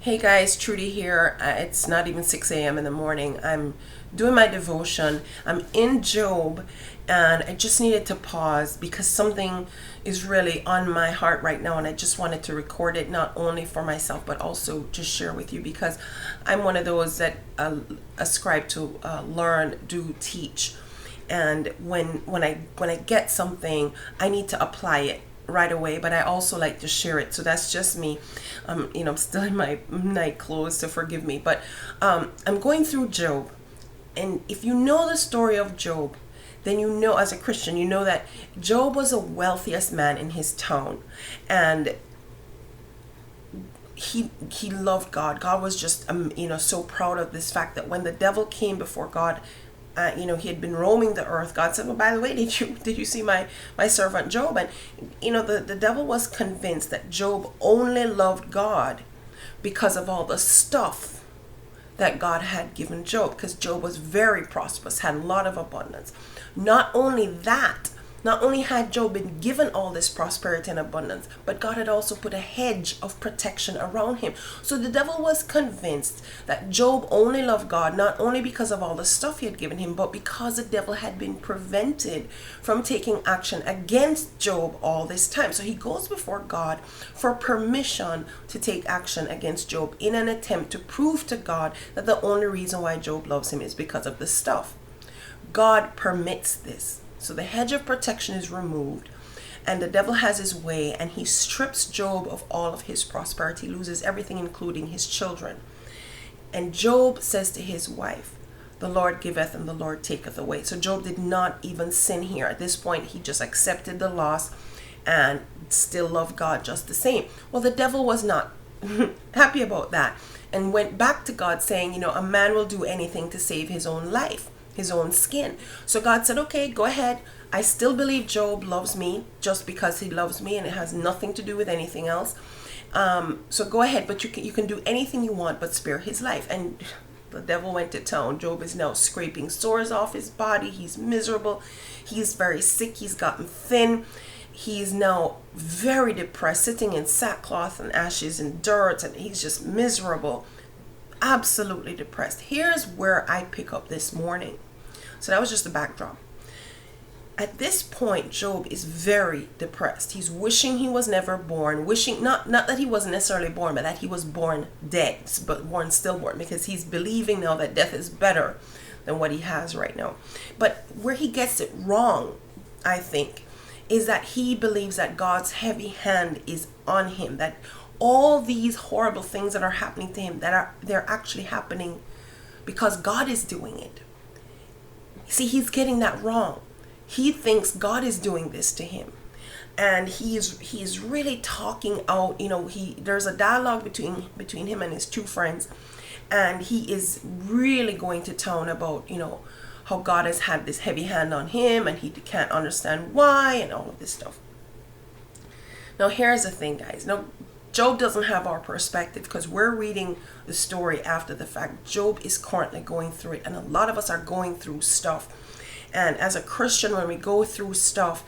Hey guys, Trudy here. It's not even 6 a.m. in the morning. I'm doing my devotion. I'm in Job, and I just needed to pause because something is really on my heart right now, and I just wanted to record it not only for myself but also to share with you because I'm one of those that ascribe to learn, do, teach, and when I get something, I need to apply it right away, but I also like to share it. So that's just me. I'm still in my night clothes, so forgive me. But I'm going through Job, and if you know the story of Job, then you know, as a Christian, you know that Job was the wealthiest man in his town, and he loved God. God was just so proud of this fact that when the devil came before God, he had been roaming the earth. God said, "Well, by the way, did you see my servant Job?" And the devil was convinced that Job only loved God because of all the stuff that God had given Job, because Job was very prosperous, had a lot of abundance. Not only that, not only had Job been given all this prosperity and abundance, but God had also put a hedge of protection around him. So the devil was convinced that Job only loved God, not only because of all the stuff he had given him, but because the devil had been prevented from taking action against Job all this time. So he goes before God for permission to take action against Job in an attempt to prove to God that the only reason why Job loves him is because of the stuff. God permits this. So the hedge of protection is removed, and the devil has his way, and he strips Job of all of his prosperity, loses everything, including his children. And Job says to his wife, "The Lord giveth and the Lord taketh away." So Job did not even sin here. At this point, he just accepted the loss and still loved God just the same. Well, the devil was not happy about that and went back to God saying, a man will do anything to save his own life, his own skin. So God said, "Okay, go ahead. I still believe Job loves me just because he loves me, and it has nothing to do with anything else. So go ahead, but you can do anything you want but spare his life." And the devil went to town. Job is now scraping sores off his body. He's miserable. He's very sick. He's gotten thin. He's now very depressed, sitting in sackcloth and ashes and dirt, and he's just miserable. Absolutely depressed. Here's where I pick up this morning. So that was just the backdrop. At this point, Job is very depressed. He's wishing he was never born, wishing not that he wasn't necessarily born, but that he was born dead, but born stillborn, because he's believing now that death is better than what he has right now. But where he gets it wrong, I think, is that he believes that God's heavy hand is on him, that all these horrible things that are happening to him, they're actually happening because God is doing it. See, he's getting that wrong. He thinks God is doing this to him, and he's really talking out. There's a dialogue between him and his two friends, and he is really going to town about how God has had this heavy hand on him, and he can't understand why, and all of this stuff. Now here's the thing, guys. Now Job doesn't have our perspective because we're reading the story after the fact. Job is currently going through it, and a lot of us are going through stuff. And as a Christian, when we go through stuff,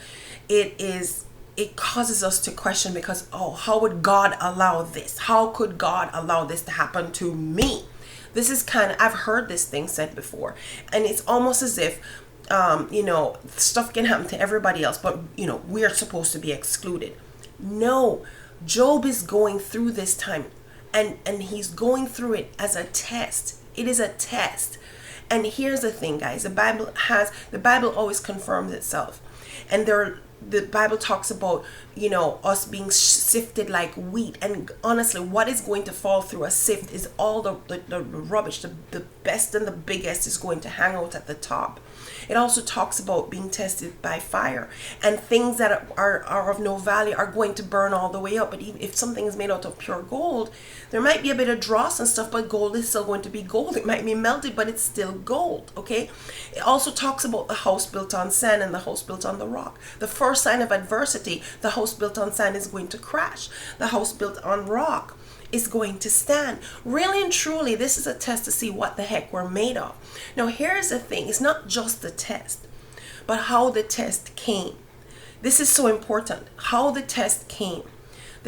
it causes us to question, because, how would God allow this? How could God allow this to happen to me? This is I've heard this thing said before, and it's almost as if stuff can happen to everybody else, but we're supposed to be excluded. No. Job is going through this time, and he's going through it as a test. It is a test. And here's the thing, guys. The Bible always confirms itself. And the Bible talks about, us being sifted like wheat. And honestly, what is going to fall through a sift is all the rubbish. The best and the biggest is going to hang out at the top. It also talks about being tested by fire, and things that are of no value are going to burn all the way up. But even if something is made out of pure gold, there might be a bit of dross and stuff, but gold is still going to be gold. It might be melted, but it's still gold. Okay. It also talks about the house built on sand and the house built on the rock. The first sign of adversity, the house built on sand is going to crash. The house built on rock is going to stand. Really and truly, this is a test to see what the heck we're made of. Now, here's the thing. It's not just the test, but how the test came. This is so important. How the test came.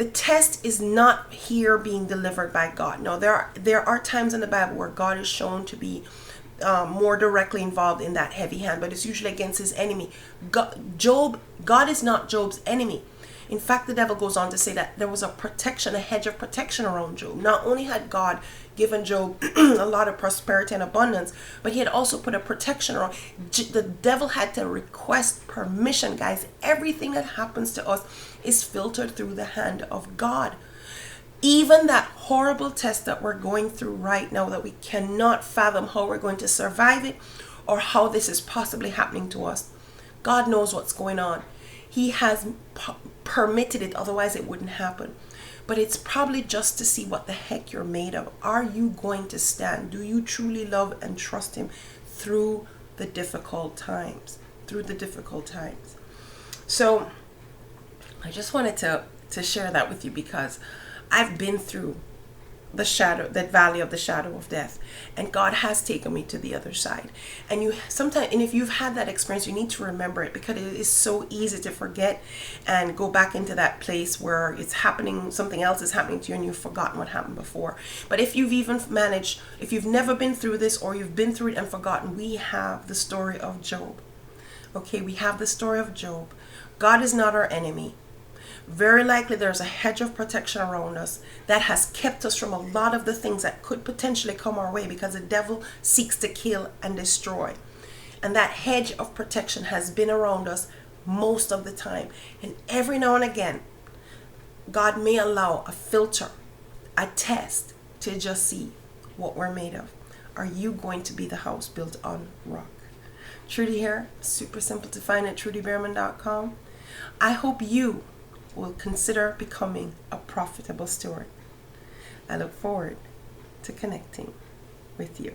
The test is not here being delivered by God. No, there are times in the Bible where God is shown to be more directly involved in that heavy hand, but it's usually against his enemy. God is not Job's enemy. In fact, the devil goes on to say that there was a hedge of protection around Job. Not only had God given Job a lot of prosperity and abundance, but he had also put a protection around. The devil had to request permission, guys. Everything that happens to us is filtered through the hand of God. Even that horrible test that we're going through right now, that we cannot fathom how we're going to survive it or how this is possibly happening to us, God knows what's going on. He has permitted it, otherwise it wouldn't happen. But it's probably just to see what the heck you're made of. Are you going to stand? Do you truly love and trust him through the difficult times? Through the difficult times. So I just wanted to share that with you, because I've been through that valley of the shadow of death, and God has taken me to the other side. And if you've had that experience, you need to remember it, because it is so easy to forget and go back into that place where it's happening, something else is happening to you and you've forgotten what happened before. But if you've never been through this, or you've been through it and forgotten, we have the story of Job. Okay, we have the story of Job. God is not our enemy. Very likely there's a hedge of protection around us that has kept us from a lot of the things that could potentially come our way, because the devil seeks to kill and destroy. And that hedge of protection has been around us most of the time. And every now and again, God may allow a filter, a test, to just see what we're made of. Are you going to be the house built on rock? Trudy here, super simple to find at trudybehrman.com. I hope you will consider becoming a profitable steward. I look forward to connecting with you.